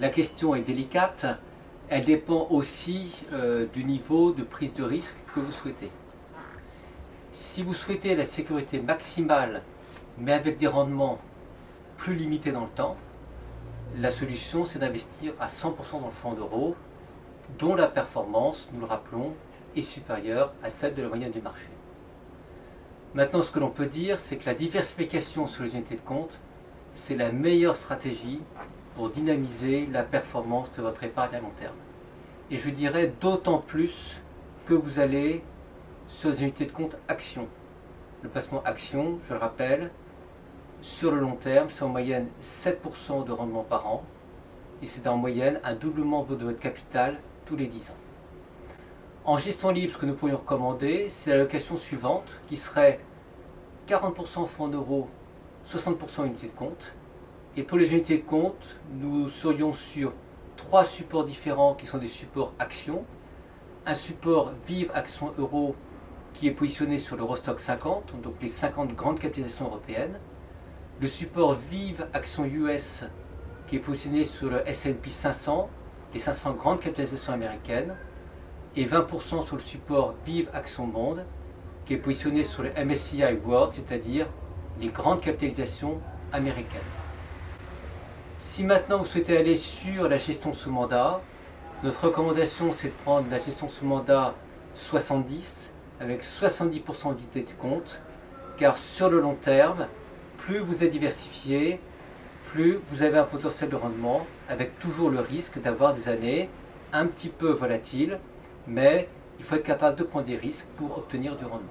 la question est délicate, elle dépend aussi du niveau de prise de risque que vous souhaitez. Si vous souhaitez la sécurité maximale, mais avec des rendements plus limités dans le temps, la solution c'est d'investir à 100% dans le fonds d'euros, dont la performance, nous le rappelons, est supérieure à celle de la moyenne du marché. Maintenant, ce que l'on peut dire, c'est que la diversification sur les unités de compte, c'est la meilleure stratégie pour dynamiser la performance de votre épargne à long terme. Et je dirais d'autant plus que vous allez sur les unités de compte actions. Le placement action, je le rappelle, sur le long terme, c'est en moyenne 7% de rendement par an, et c'est en moyenne un doublement de votre capital tous les 10 ans. En gestion libre, ce que nous pourrions recommander, c'est l'allocation suivante, qui serait 40% fonds d'euros, 60% unités de compte. Et pour les unités de compte, nous serions sur 3 supports différents qui sont des supports actions. Un support Vive Action Euro qui est positionné sur l'Eurostock 50, donc les 50 grandes capitalisations européennes. Le support Vive Action US qui est positionné sur le S&P 500, les 500 grandes capitalisations américaines. Et 20% sur le support Vive Action Bond qui est positionné sur le MSCI World, c'est-à-dire les grandes capitalisations américaines. Si maintenant vous souhaitez aller sur la gestion sous mandat, notre recommandation c'est de prendre la gestion sous mandat 70 avec 70% d'unités de compte, car sur le long terme, plus vous êtes diversifié, plus vous avez un potentiel de rendement, avec toujours le risque d'avoir des années un petit peu volatiles, mais il faut être capable de prendre des risques pour obtenir du rendement.